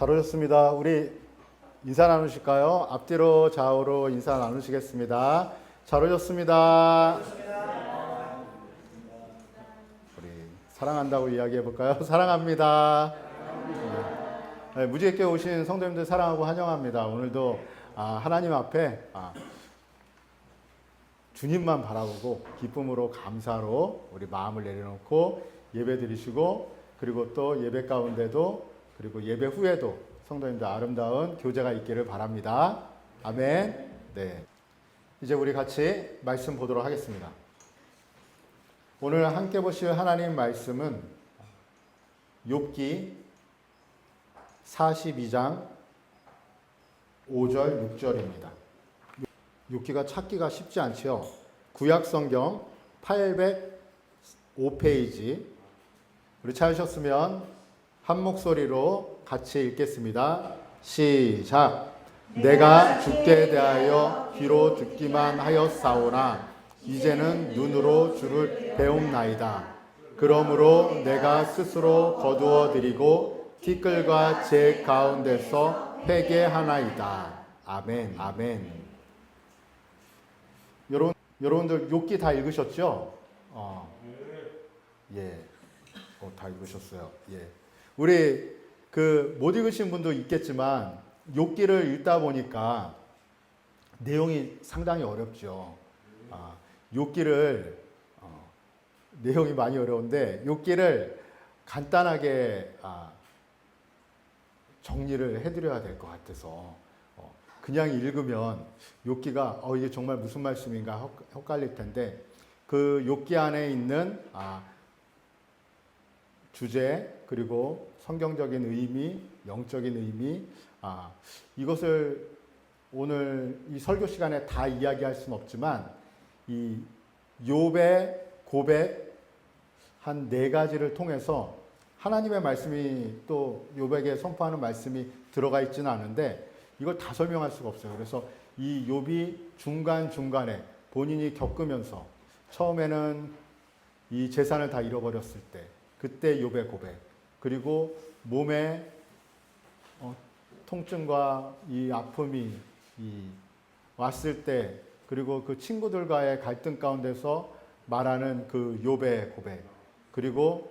잘 오셨습니다. 우리 인사 나누실까요? 앞뒤로 좌우로 인사 나누시겠습니다. 잘 오셨습니다. 우리 사랑한다고 이야기해 볼까요? 사랑합니다. 네, 무지개교회 오신 성도님들 사랑하고 환영합니다. 오늘도 하나님 앞에 주님만 바라보고 기쁨으로 감사로 우리 마음을 내려놓고 예배 드리시고, 그리고 또 예배 가운데도 그리고 예배 후에도 성도님들 아름다운 교제가 있기를 바랍니다. 아멘. 네, 이제 우리 같이 말씀 보도록 하겠습니다. 오늘 함께 보실 하나님 말씀은 욥기 42장 5절 6절입니다. 욥기가 찾기가 쉽지 않지요. 구약성경 805페이지. 우리 찾으셨으면 한 목소리로 같이 읽겠습니다. 시작. 내가 주께 대하여 귀로 듣기만 하였사오나 이제는 눈으로 주를 배움나이다. 그러므로 내가 스스로 거두어 드리고 티끌과 재 가운데서 회개하나이다. 아멘. 아멘. 여러분들 욥기 다 읽으셨죠? 예. 다 읽으셨어요. 예. 우리 못 읽으신 분도 있겠지만 욥기를 읽다 보니까 내용이 상당히 어렵죠. 욥기를 내용이 많이 어려운데 욥기를 간단하게 정리를 해드려야 될 것 같아서 그냥 읽으면 욥기가 이게 정말 무슨 말씀인가 헷갈릴 텐데, 그 욥기 안에 있는 주제, 그리고 성경적인 의미, 영적인 의미, 이것을 오늘 이 설교 시간에 다 이야기할 수는 없지만 이 욥의 고백 한 4가지를 통해서 하나님의 말씀이 또 욥에게 선포하는 말씀이 들어가 있지는 않은데 이걸 다 설명할 수가 없어요. 그래서 이 욥이 중간중간에 본인이 겪으면서 처음에는 이 재산을 다 잃어버렸을 때 그때 욥의 고백, 그리고 몸에 통증과 이 아픔이 왔을 때, 그리고 그 친구들과의 갈등 가운데서 말하는 그 욥의 고백, 그리고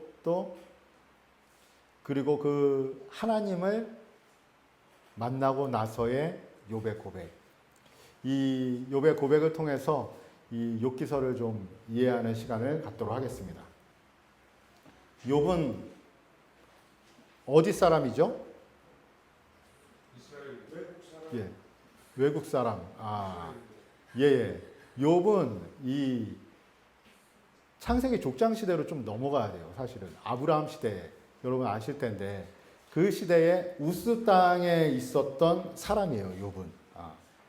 그 하나님을 만나고 나서의 욥의 고백. 이 욥의 고백을 통해서 이 욥기서를 좀 이해하는 시간을 갖도록 하겠습니다. 욥은 어디 사람이죠? 예, 외국 사람. 예. 욥은 이 창세기 족장 시대로 좀 넘어가야 돼요. 사실은 아브라함 시대, 여러분 아실 텐데 그 시대에 우스 땅에 있었던 사람이에요. 욥은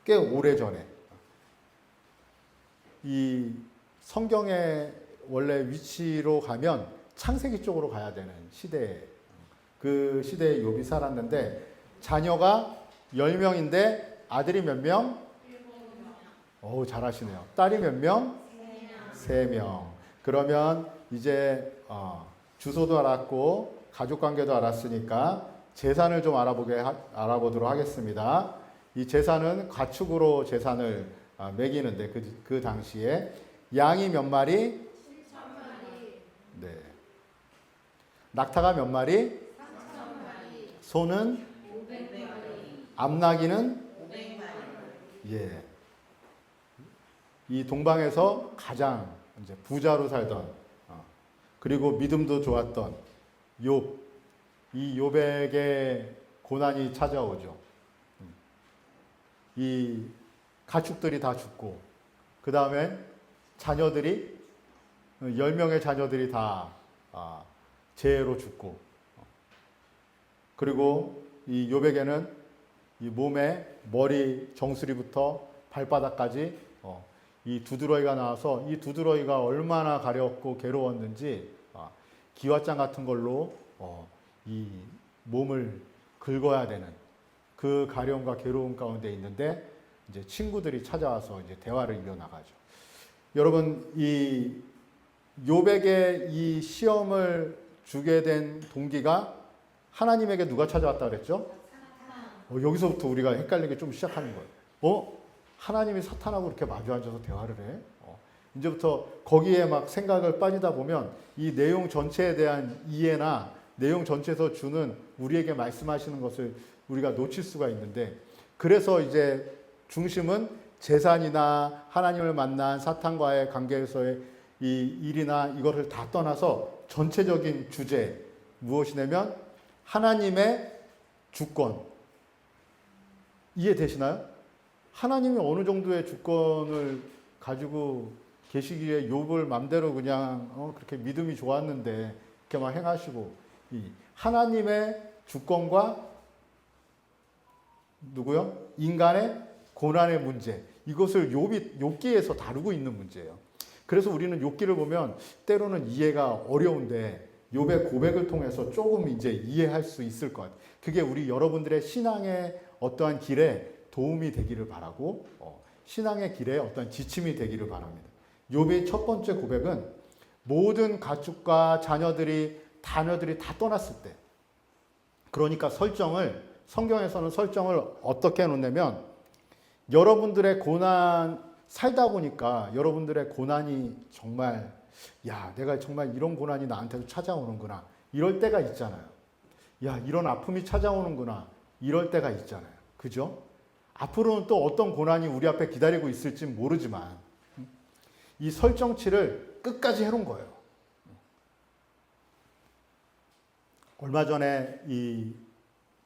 꽤 오래 전에 이 성경의 원래 위치로 가면 창세기 쪽으로 가야 되는 시대에, 그 시대에 욥이 살았는데 자녀가 10명인데 아들이 몇 명? 잘하시네요. 딸이 몇 명? 3명. 그러면 이제 주소도 알았고 가족관계도 알았으니까 재산을 좀 알아보도록 하겠습니다. 이 재산은 가축으로 재산을 매기는데 그 당시에 양이 몇 마리? 7,000마리. 네. 낙타가 몇 마리? 3,000마리. 소는? 500마리. 암나귀는? 500마리. 예. 이 동방에서 가장 이제 부자로 살던, 그리고 믿음도 좋았던 욥. 이 욥에게 고난이 찾아오죠. 이 가축들이 다 죽고, 그 다음에 자녀들이 10명의 자녀들이 다 재해로 죽고, 그리고 이 욥에게는 이 몸에 머리 정수리부터 발바닥까지 이 두드러기가 나와서 이 두드러기가 얼마나 가렵고 괴로웠는지 기왓장 같은 걸로 이 몸을 긁어야 되는 그 가려움과 괴로움 가운데 있는데 이제 친구들이 찾아와서 이제 대화를 이어나가죠. 여러분, 이 욥에게 이 시험을 주게 된 동기가 하나님에게 누가 찾아왔다 그랬죠? 여기서부터 우리가 헷갈리게 좀 시작하는 거예요. 하나님이 사탄하고 이렇게 마주 앉아서 대화를 해? 이제부터 거기에 막 생각을 빠지다 보면 이 내용 전체에 대한 이해나 내용 전체에서 주는 우리에게 말씀하시는 것을 우리가 놓칠 수가 있는데, 그래서 이제 중심은 재산이나 하나님을 만난 사탄과의 관계에서의 이 일이나 이거를 다 떠나서 전체적인 주제 무엇이냐면 하나님의 주권. 이해되시나요? 하나님이 어느 정도의 주권을 가지고 계시기에 욥을 맘대로 그냥 그렇게 믿음이 좋았는데 이렇게 막 행하시고, 이 하나님의 주권과 누구요? 인간의 고난의 문제, 이것을 욥기에서 다루고 있는 문제예요. 그래서 우리는 욥기를 보면 때로는 이해가 어려운데 욥의 고백을 통해서 조금 이제 이해할 수 있을 것 같아요. 그게 우리 여러분들의 신앙의 어떠한 길에 도움이 되기를 바라고 신앙의 길에 어떤 지침이 되기를 바랍니다. 욥의 첫 번째 고백은 모든 가축과 자녀들이 다 떠났을 때, 그러니까 성경에서는 설정을 어떻게 해놓냐면 여러분들의 고난 살다 보니까 여러분들의 고난이 정말 내가 정말 이런 고난이 나한테도 찾아오는구나 이럴 때가 있잖아요. 이런 아픔이 찾아오는구나 이럴 때가 있잖아요. 그죠? 앞으로는 또 어떤 고난이 우리 앞에 기다리고 있을지 모르지만 이 설정치를 끝까지 해놓은 거예요. 얼마 전에 이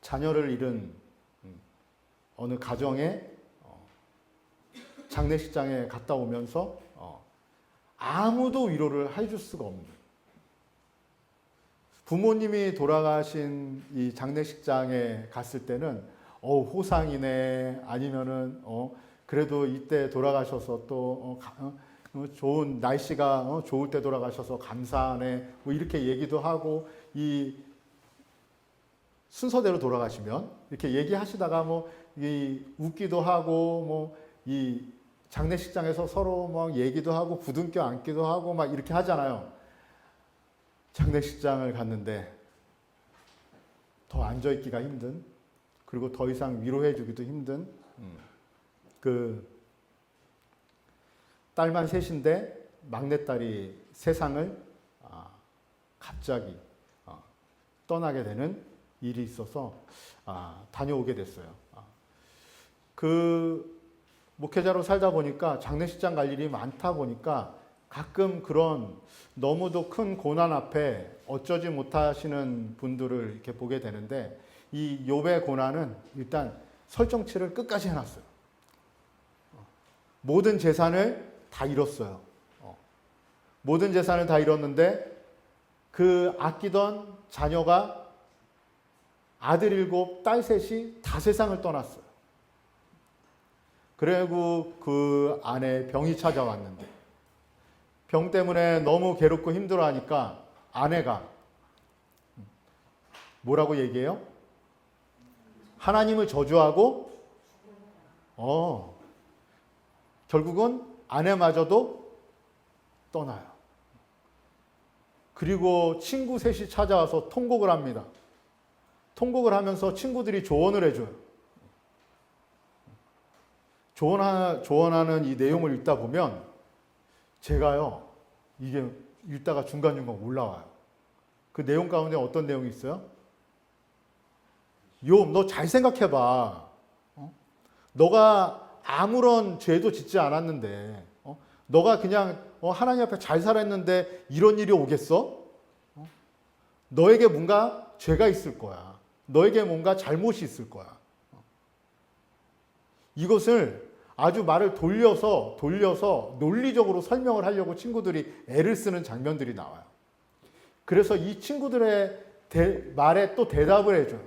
자녀를 잃은 어느 가정에 장례식장에 갔다 오면서 아무도 위로를 해줄 수가 없는, 부모님이 돌아가신 이 장례식장에 갔을 때는 호상이네, 아니면은 그래도 이때 돌아가셔서 또 좋은 날씨가 좋을 때 돌아가셔서 감사하네, 뭐 이렇게 얘기도 하고, 이 순서대로 돌아가시면 이렇게 얘기하시다가 웃기도 하고 이 장례식장에서 서로 막 얘기도 하고 부둥켜 안기도 하고 막 이렇게 하잖아요. 장례식장을 갔는데 더 앉아있기가 힘든, 그리고 더 이상 위로해주기도 힘든, 그 딸만 셋인데 막내딸이 세상을 갑자기 떠나게 되는 일이 있어서 다녀오게 됐어요. 그 목회자로 살다 보니까 장례식장 갈 일이 많다 보니까 가끔 그런 너무도 큰 고난 앞에 어쩌지 못하시는 분들을 이렇게 보게 되는데, 이 욥의 고난은 일단 설정치를 끝까지 해놨어요. 모든 재산을 다 잃었어요. 모든 재산을 다 잃었는데 그 아끼던 자녀가 아들 7, 딸 3이 다 세상을 떠났어요. 그리고 그 아내 병이 찾아왔는데 병 때문에 너무 괴롭고 힘들어하니까 아내가 뭐라고 얘기해요? 하나님을 저주하고 결국은 아내마저도 떠나요. 그리고 친구 셋이 찾아와서 통곡을 합니다. 통곡을 하면서 친구들이 조언을 해줘요. 조언하는 이 내용을 읽다 보면 제가요, 이게 읽다가 중간중간 올라와요. 그 내용 가운데 어떤 내용이 있어요? 욥, 너 잘 생각해봐. 너가 아무런 죄도 짓지 않았는데, 너가 그냥 하나님 앞에 잘 살았는데 이런 일이 오겠어? 너에게 뭔가 죄가 있을 거야. 너에게 뭔가 잘못이 있을 거야. 이것을 아주 말을 돌려서 논리적으로 설명을 하려고 친구들이 애를 쓰는 장면들이 나와요. 그래서 이 친구들의 말에 또 대답을 해줘요.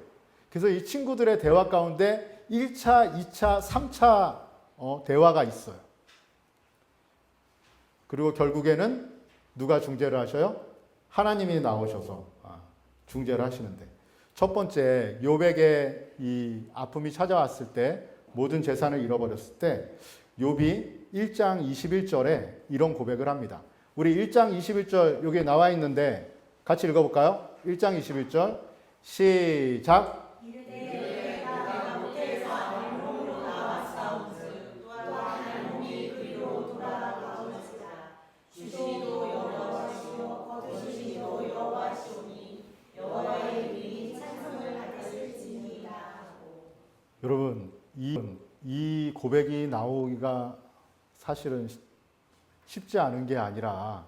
그래서 이 친구들의 대화 가운데 1차, 2차, 3차 대화가 있어요. 그리고 결국에는 누가 중재를 하셔요? 하나님이 나오셔서 중재를 하시는데, 첫 번째 욥에게 이 아픔이 찾아왔을 때, 모든 재산을 잃어버렸을 때 욥이 1장 21절에 이런 고백을 합니다. 우리 1장 21절 여기 나와 있는데 같이 읽어볼까요? 1장 21절 시작. 고백이 나오기가 사실은 쉽지 않은 게 아니라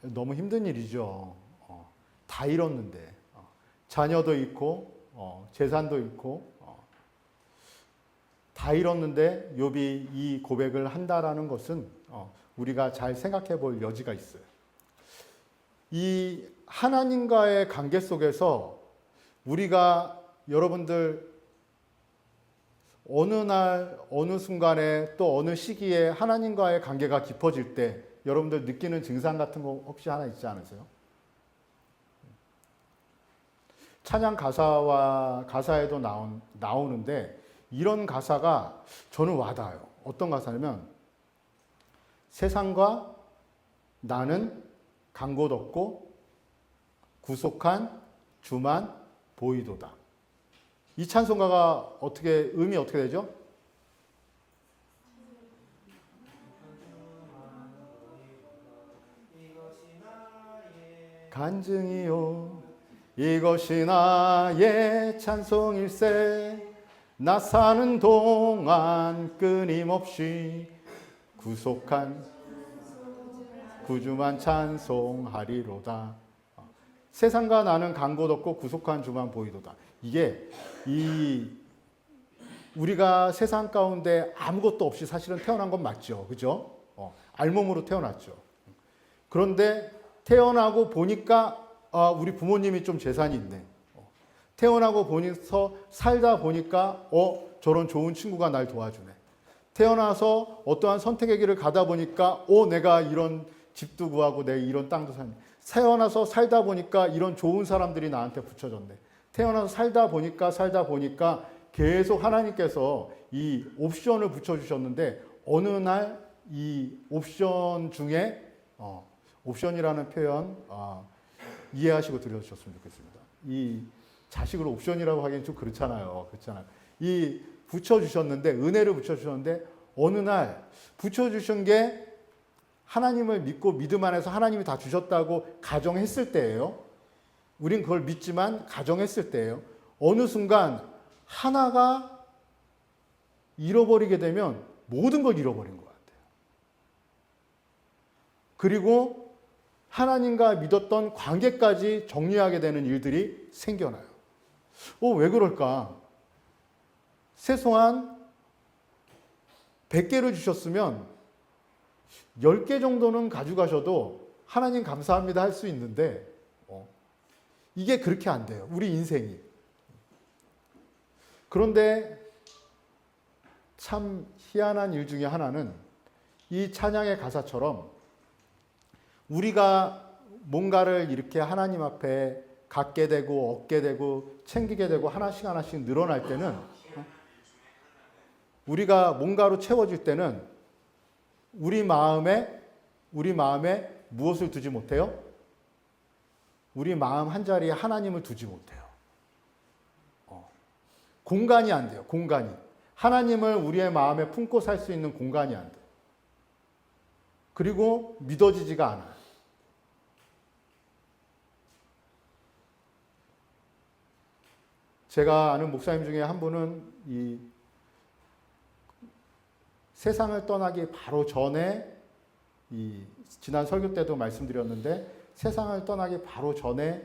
너무 힘든 일이죠. 다 잃었는데 자녀도 잃고 재산도 잃고 다 잃었는데 욥이 이 고백을 한다라는 것은 우리가 잘 생각해 볼 여지가 있어요. 이 하나님과의 관계 속에서 우리가 여러분들 어느 날 어느 순간에 또 어느 시기에 하나님과의 관계가 깊어질 때 여러분들 느끼는 증상 같은 거 혹시 하나 있지 않으세요? 찬양 가사에도 나오는데 이런 가사가 저는 와닿아요. 어떤 가사냐면 세상과 나는 간 곳 없고 구속한 주만 보이도다. 이 찬송가가 음이 어떻게 되죠? 간증이요 이것이 나의 찬송일세 나 사는 동안 끊임없이 구속한 구주만 찬송하리로다. 세상과 나는 간 곳 없고 구속한 주만 보이도다. 이게 우리가 세상 가운데 아무것도 없이 사실은 태어난 건 맞죠. 그죠? 알몸으로 태어났죠. 그런데 태어나고 보니까 우리 부모님이 좀 재산이 있네. 태어나고 보니서 살다 보니까 저런 좋은 친구가 날 도와주네. 태어나서 어떠한 선택의 길을 가다 보니까 내가 이런 집도 구하고 내 이런 땅도 사네. 태어나서 살다 보니까 이런 좋은 사람들이 나한테 붙여졌네. 태어나서 살다 보니까 계속 하나님께서 이 옵션을 붙여주셨는데 어느 날 이 옵션 중에 옵션이라는 표현 이해하시고 들려주셨으면 좋겠습니다. 이 자식을 옵션이라고 하기엔 좀 그렇잖아요. 이 붙여주셨는데 은혜를 붙여주셨는데 어느 날 붙여주신 게 하나님을 믿고 믿음 안에서 하나님이 다 주셨다고 가정했을 때예요. 우린 그걸 믿지만 가정했을 때예요. 어느 순간 하나가 잃어버리게 되면 모든 걸 잃어버린 것 같아요. 그리고 하나님과 믿었던 관계까지 정리하게 되는 일들이 생겨나요. 왜 그럴까? 세송한 100개를 주셨으면 10개 정도는 가져가셔도 하나님 감사합니다 할 수 있는데 이게 그렇게 안 돼요. 우리 인생이. 그런데 참 희한한 일 중에 하나는 이 찬양의 가사처럼 우리가 뭔가를 이렇게 하나님 앞에 갖게 되고 얻게 되고 챙기게 되고 하나씩 늘어날 때는 우리가 뭔가로 채워질 때는 우리 마음에 무엇을 두지 못해요? 우리 마음 한자리에 하나님을 두지 못해요. 공간이 안 돼요. 공간이. 하나님을 우리의 마음에 품고 살 수 있는 공간이 안 돼요. 그리고 믿어지지가 않아요. 제가 아는 목사님 중에 한 분은 이 세상을 떠나기 바로 전에 지난 설교 때도 말씀드렸는데 세상을 떠나기 바로 전에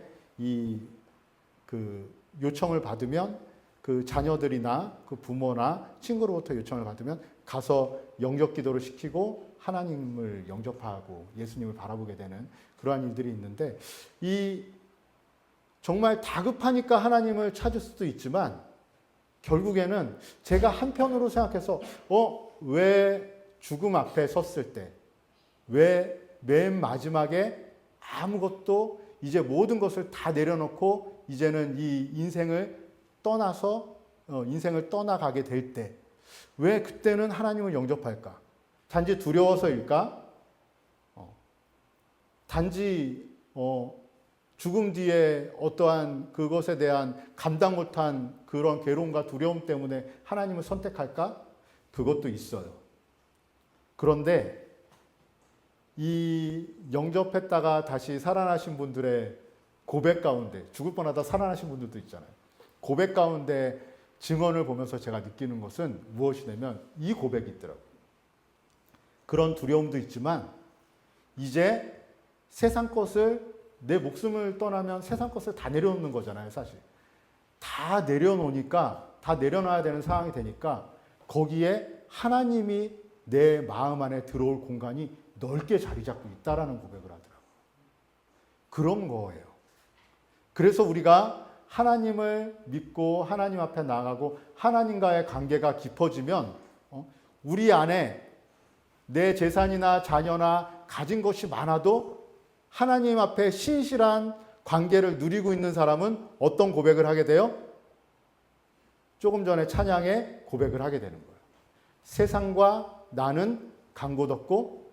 그 요청을 받으면 그 자녀들이나 그 부모나 친구로부터 요청을 받으면 가서 영접 기도를 시키고 하나님을 영접하고 예수님을 바라보게 되는 그러한 일들이 있는데 정말 다급하니까 하나님을 찾을 수도 있지만 결국에는 제가 한편으로 생각해서 왜 죽음 앞에 섰을 때 왜 맨 마지막에 아무것도 이제 모든 것을 다 내려놓고 이제는 이 인생을 떠나가게 될 때 왜 그때는 하나님을 영접할까? 단지 두려워서일까? 단지 죽음 뒤에 어떠한 그것에 대한 감당 못한 그런 괴로움과 두려움 때문에 하나님을 선택할까? 그것도 있어요. 그런데 이 영접했다가 다시 살아나신 분들의 고백 가운데 죽을 뻔하다 살아나신 분들도 있잖아요. 고백 가운데 증언을 보면서 제가 느끼는 것은 무엇이냐면 이 고백이 있더라고요. 그런 두려움도 있지만 이제 세상 것을, 내 목숨을 떠나면 세상 것을 다 내려놓는 거잖아요, 사실. 다 내려놓으니까, 다 내려놔야 되는 상황이 되니까 거기에 하나님이 내 마음 안에 들어올 공간이 넓게 자리 잡고 있다라는 고백을 하더라고요. 그런 거예요. 그래서 우리가 하나님을 믿고 하나님 앞에 나가고 하나님과의 관계가 깊어지면 우리 안에 내 재산이나 자녀나 가진 것이 많아도 하나님 앞에 신실한 관계를 누리고 있는 사람은 어떤 고백을 하게 돼요? 조금 전에 찬양의 고백을 하게 되는 거예요. 세상과 나는 간곳 없고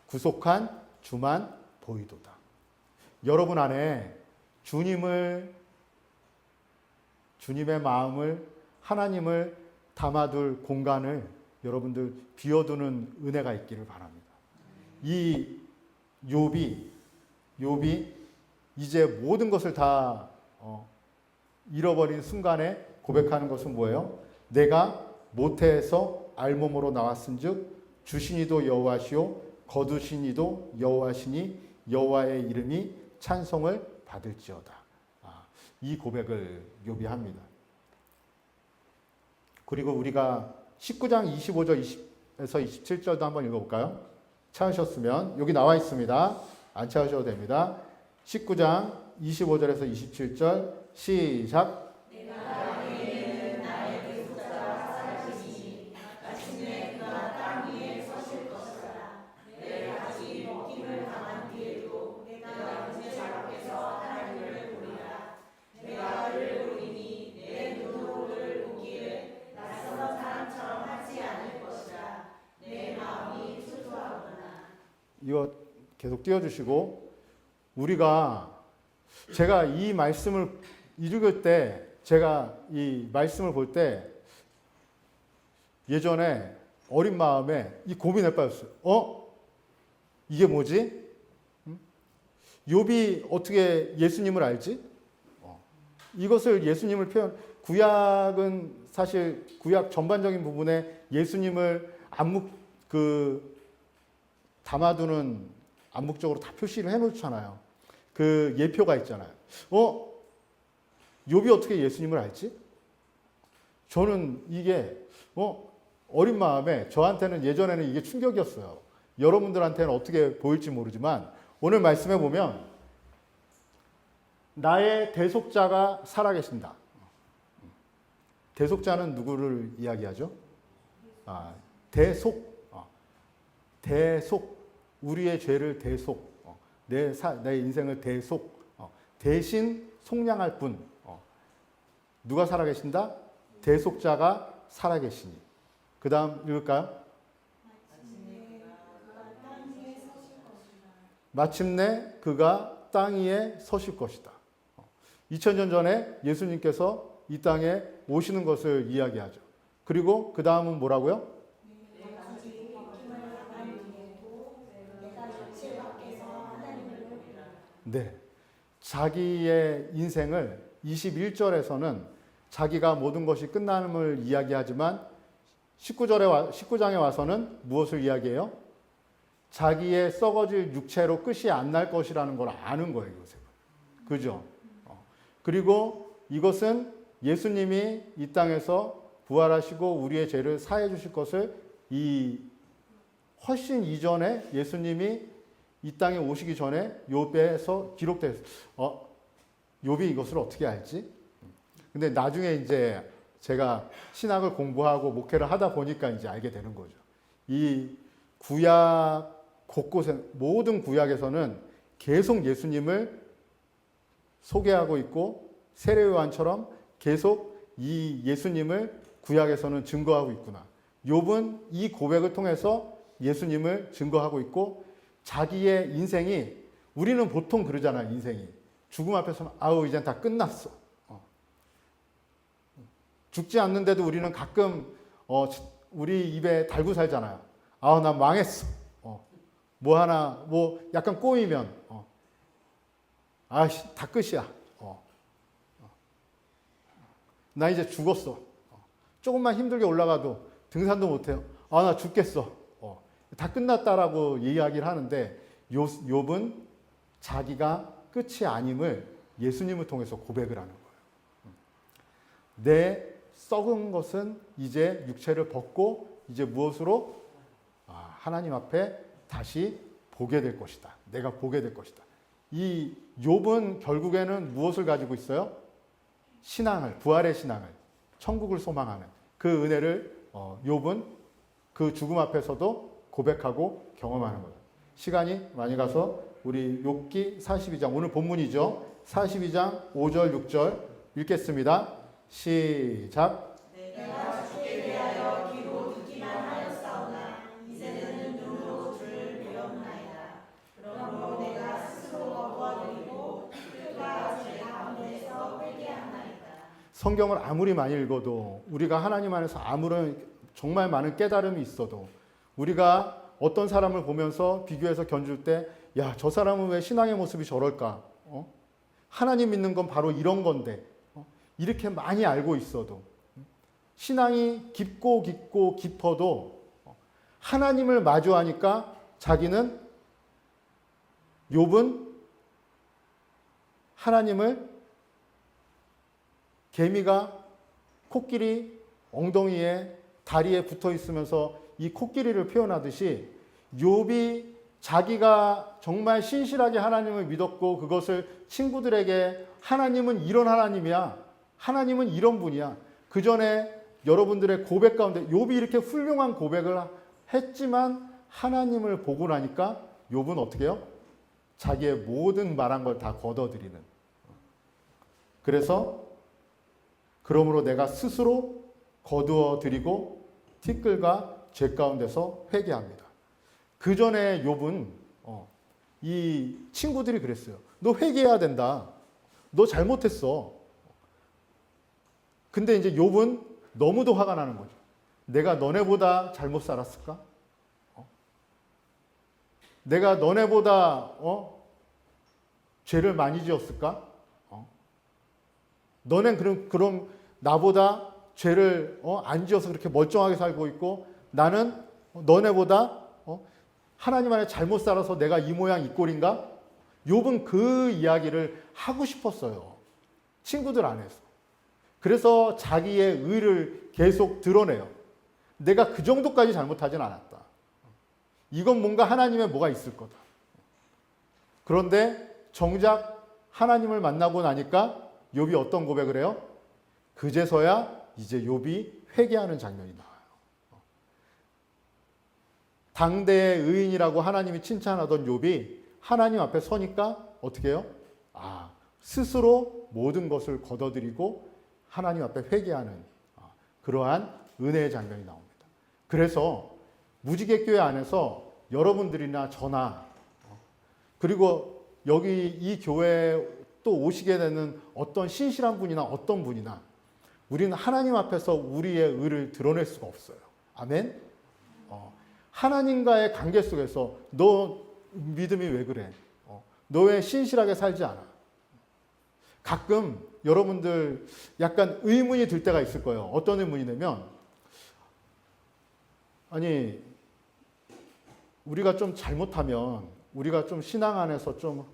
구속한 주만 보이도다. 여러분 안에 주님의 마음을, 하나님을 담아둘 공간을 여러분들 비워두는 은혜가 있기를 바랍니다. 이 욥이 이제 모든 것을 다 잃어버린 순간에 고백하는 것은 뭐예요? 내가 모태에서 알몸으로 나왔은즉 주시니도 여호와시오 거두시니도 여호와시니 여호와의 이름이 찬송을 받을지어다. 이 고백을 욥이 합니다. 그리고 우리가 19장 25절 에서 27절도 한번 읽어볼까요? 찾으셨으면 여기 나와 있습니다. 안 찾으셔도 됩니다. 19장 25절에서 27절 시작. 이거 계속 띄워주시고, 제가 이 말씀을 읽을 때, 제가 이 말씀을 볼 때 예전에 어린 마음에 이 고민에 빠졌어요. 이게 뭐지? 욥이 어떻게 예수님을 알지? 이것을 예수님을 구약은 사실 구약 전반적인 부분에 예수님을 담아두는 암묵적으로 다 표시를 해놓잖아요. 그 예표가 있잖아요. 욥이 어떻게 예수님을 알지? 저는 이게 어린 마음에 저한테는 예전에는 이게 충격이었어요. 여러분들한테는 어떻게 보일지 모르지만 오늘 말씀해 보면 나의 대속자가 살아계신다. 대속자는 누구를 이야기하죠? 대속. 우리의 죄를 대속. 내 인생을 대속. 대신 속량할 분. 누가 살아계신다? 대속자가 살아계시니. 그 다음 읽을까요? 마침내 그가 땅 위에 서실 것이다. 2000년 전에 예수님께서 이 땅에 오시는 것을 이야기하죠. 그리고 그 다음은 뭐라고요? 네. 자기의 인생을 21절에서는 자기가 모든 것이 끝남을 이야기하지만 19장에 와서는 무엇을 이야기해요? 자기의 썩어질 육체로 끝이 안 날 것이라는 걸 아는 거예요. 요셉은. 그죠? 그리고 이것은 예수님이 이 땅에서 부활하시고 우리의 죄를 사해 주실 것을 훨씬 이전에 예수님이 이 땅에 오시기 전에 욥에서 기록되어 있어요. 욥이 이것을 어떻게 알지? 근데 나중에 이제 제가 신학을 공부하고 목회를 하다 보니까 이제 알게 되는 거죠. 이 구약 곳곳에, 모든 구약에서는 계속 예수님을 소개하고 있고 세례요한처럼 계속 이 예수님을 구약에서는 증거하고 있구나. 욥은 이 고백을 통해서 예수님을 증거하고 있고 자기의 인생이, 우리는 보통 그러잖아요. 인생이 죽음 앞에서는 이젠 다 끝났어. 죽지 않는데도 우리는 가끔 우리 입에 달고 살잖아요. 나 망했어. 약간 꼬이면 다 끝이야. 나 이제 죽었어. 조금만 힘들게 올라가도 등산도 못해요. 아, 나 죽겠어. 다 끝났다라고 이야기를 하는데 욥은 자기가 끝이 아님을 예수님을 통해서 고백을 하는 거예요. 내 썩은 것은 이제 육체를 벗고 이제 무엇으로? 하나님 앞에 다시 보게 될 것이다. 내가 보게 될 것이다. 이 욥은 결국에는 무엇을 가지고 있어요? 신앙을, 부활의 신앙을, 천국을 소망하는 그 은혜를 욥은 그 죽음 앞에서도 고백하고 경험하는 거예요. 시간이 많이 가서 우리 욥기 42장, 오늘 본문이죠. 42장 5절 6절 읽겠습니다. 시작. 내가 주께 위하여 귀로 듣기만 하였사오나 이제는 눈으로 주를 배웠나이다. 그러므로 내가 스스로 거두어드리고 끝과 제 가운데서 회개하나이다. 성경을 아무리 많이 읽어도 우리가 하나님 안에서 아무런 정말 많은 깨달음이 있어도 우리가 어떤 사람을 보면서 비교해서 견줄 때 야, 저 사람은 왜 신앙의 모습이 저럴까? 하나님 믿는 건 바로 이런 건데 이렇게 많이 알고 있어도 신앙이 깊고 깊고 깊어도 하나님을 마주하니까 자기는 욥은 하나님을 개미가 코끼리 엉덩이에 다리에 붙어 있으면서 이 코끼리를 표현하듯이 욥이 자기가 정말 신실하게 하나님을 믿었고 그것을 친구들에게 하나님은 이런 하나님이야. 하나님은 이런 분이야. 그 전에 여러분들의 고백 가운데 욥이 이렇게 훌륭한 고백을 했지만 하나님을 보고 나니까 욥은 어떻게 해요? 자기의 모든 말한 걸 다 걷어들이는. 그래서 그러므로 내가 스스로 거두어 드리고 티끌과 죄 가운데서 회개합니다. 그 전에 욥은 이 친구들이 그랬어요. 너 회개해야 된다. 너 잘못했어. 근데 이제 욥은 너무도 화가 나는 거죠. 내가 너네보다 잘못 살았을까? 내가 너네보다 죄를 많이 지었을까? 너넨 그럼 나보다 죄를 안 지어서 그렇게 멀쩡하게 살고 있고 나는 너네보다 하나님 안에 잘못 살아서 내가 이 모양 이 꼴인가? 욥은 그 이야기를 하고 싶었어요. 친구들 안에서. 그래서 자기의 의를 계속 드러내요. 내가 그 정도까지 잘못하진 않았다. 이건 뭔가 하나님의 뭐가 있을 거다. 그런데 정작 하나님을 만나고 나니까 욥이 어떤 고백을 해요? 그제서야 이제 욥이 회개하는 장면이 나와요. 당대의 의인이라고 하나님이 칭찬하던 욥이 하나님 앞에 서니까 어떻게 해요? 스스로 모든 것을 걷어들이고 하나님 앞에 회개하는 그러한 은혜의 장면이 나옵니다. 그래서 무지개교회 안에서 여러분들이나 저나 그리고 여기 이 교회에 또 오시게 되는 어떤 신실한 분이나 어떤 분이나 우리는 하나님 앞에서 우리의 의를 드러낼 수가 없어요. 아멘? 하나님과의 관계 속에서 너 믿음이 왜 그래? 너 왜 신실하게 살지 않아? 가끔 여러분들 약간 의문이 들 때가 있을 거예요. 어떤 의문이냐면 아니 우리가 좀 잘못하면 우리가 좀 신앙 안에서 좀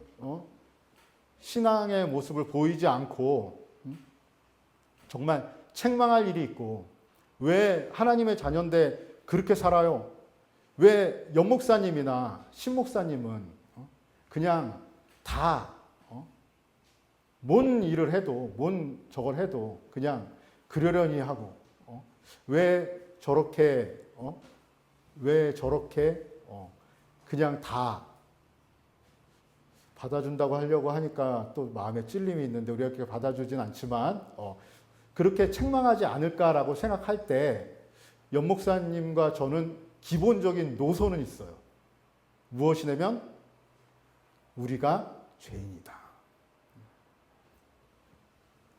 신앙의 모습을 보이지 않고 정말 책망할 일이 있고 왜 하나님의 자녀인데 그렇게 살아요? 왜 연목사님이나 신목사님은 그냥 다 뭔 일을 해도 뭔 저걸 해도 그냥 그러려니 하고 왜 저렇게 그냥 다 받아준다고 하려고 하니까 또 마음에 찔림이 있는데 우리가 그렇게 받아주진 않지만 그렇게 책망하지 않을까라고 생각할 때 연목사님과 저는 기본적인 노선은 있어요. 무엇이냐면 우리가 죄인이다.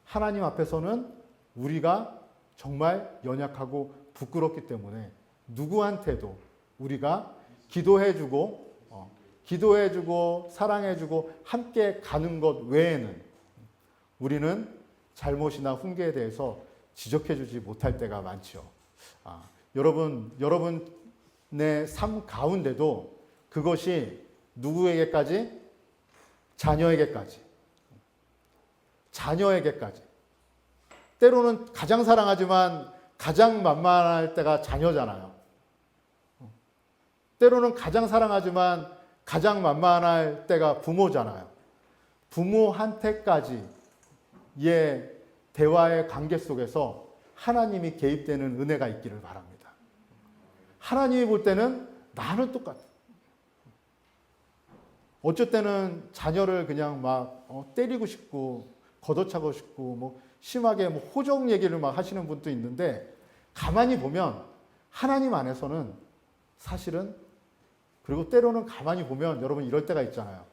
하나님 앞에서는 우리가 정말 연약하고 부끄럽기 때문에 누구한테도 우리가 기도해주고 사랑해주고 함께 가는 것 외에는 우리는 잘못이나 훈계에 대해서 지적해주지 못할 때가 많죠. 여러분의 삶 가운데도 그것이 누구에게까지? 자녀에게까지. 때로는 가장 사랑하지만 가장 만만할 때가 자녀잖아요. 때로는 가장 사랑하지만 가장 만만할 때가 부모잖아요. 부모한테까지의 대화의 관계 속에서 하나님이 개입되는 은혜가 있기를 바랍니다. 하나님이 볼 때는 나는 똑같아. 어쩔 때는 자녀를 그냥 막 때리고 싶고 걷어차고 싶고 뭐 심하게 뭐 호적 얘기를 막 하시는 분도 있는데, 가만히 보면 하나님 안에서는 사실은, 그리고 때로는 가만히 보면 여러분 이럴 때가 있잖아요.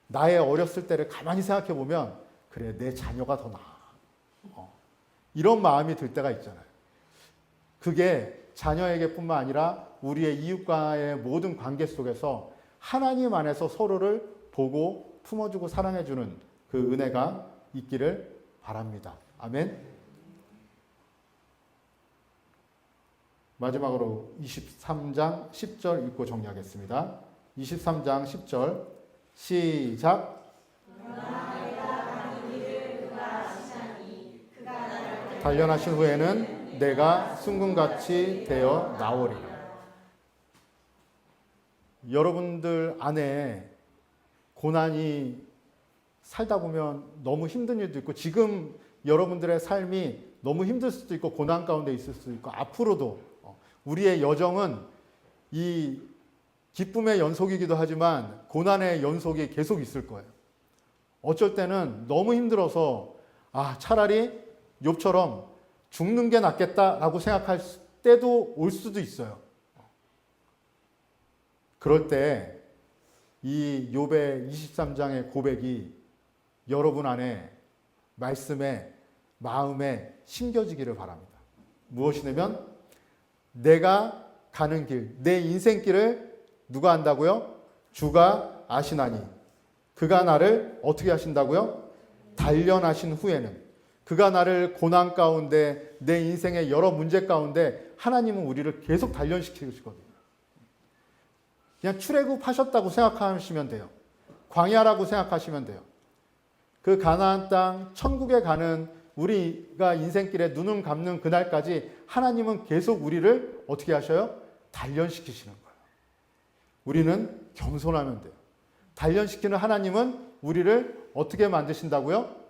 나의 어렸을 때를 가만히 생각해 보면 그래, 내 자녀가 더 나아. 이런 마음이 들 때가 있잖아요. 그게 자녀에게뿐만 아니라 우리의 이웃과의 모든 관계 속에서 하나님 안에서 서로를 보고 품어주고 사랑해주는 그 은혜가 있기를 바랍니다. 아멘. 마지막으로 23장 10절 읽고 정리하겠습니다. 23장 10절 시작. 단련하신 후에는 내가 순금같이 되어 나오리라. 여러분들 안에 고난이 살다 보면 너무 힘든 일도 있고, 지금 여러분들의 삶이 너무 힘들 수도 있고 고난 가운데 있을 수도 있고, 앞으로도 우리의 여정은 이 기쁨의 연속이기도 하지만 고난의 연속이 계속 있을 거예요. 어쩔 때는 너무 힘들어서 차라리 욥처럼 죽는 게 낫겠다라고 생각할 때도 올 수도 있어요. 그럴 때 이 욥의 23장의 고백이 여러분 안에 말씀에 마음에 심겨지기를 바랍니다. 무엇이냐면 내가 가는 길, 내 인생길을 누가 안다고요? 주가 아시나니 그가 나를 어떻게 하신다고요? 단련하신 후에는. 그가 나를 고난 가운데, 내 인생의 여러 문제 가운데 하나님은 우리를 계속 단련시키시거든요. 그냥 출애굽하셨다고 생각하시면 돼요. 광야라고 생각하시면 돼요. 그 가나안 땅, 천국에 가는 우리가 인생길에 눈을 감는 그날까지 하나님은 계속 우리를 어떻게 하셔요? 단련시키시는 거예요. 우리는 겸손하면 돼요. 단련시키는 하나님은 우리를 어떻게 만드신다고요?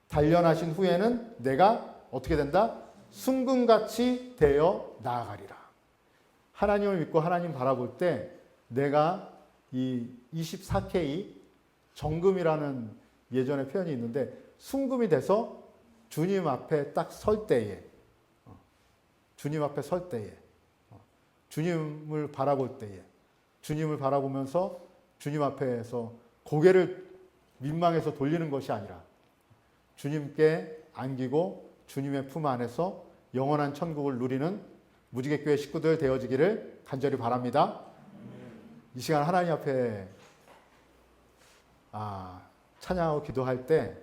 단련하신 후에는 내가 어떻게 된다? 순금같이 되어 나아가리라. 하나님을 믿고 하나님 바라볼 때 내가 이 24K 정금이라는 예전에 표현이 있는데, 순금이 돼서 주님 앞에 딱 설 때에, 주님을 바라볼 때에, 주님을 바라보면서 주님 앞에서 고개를 민망해서 돌리는 것이 아니라 주님께 안기고 주님의 품 안에서 영원한 천국을 누리는 무지개교회 식구들 되어지기를 간절히 바랍니다. 이 시간 하나님 앞에 찬양하고 기도할 때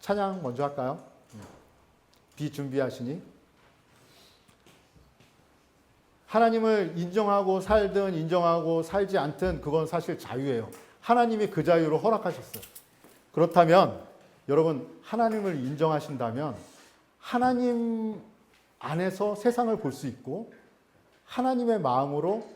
찬양 먼저 할까요? 비준비하시니. 하나님을 인정하고 살든 인정하고 살지 않든 그건 사실 자유예요. 하나님이 그 자유를 허락하셨어요. 그렇다면 여러분, 하나님을 인정하신다면 하나님 안에서 세상을 볼 수 있고 하나님의 마음으로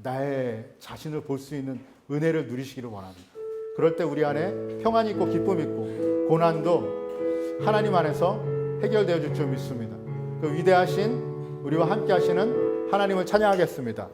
나의 자신을 볼 수 있는 은혜를 누리시기를 원합니다. 그럴 때 우리 안에 평안이 있고 기쁨이 있고 고난도 하나님 안에서 해결되어 줄 줄 믿습니다. 그 위대하신 우리와 함께 하시는 하나님을 찬양하겠습니다.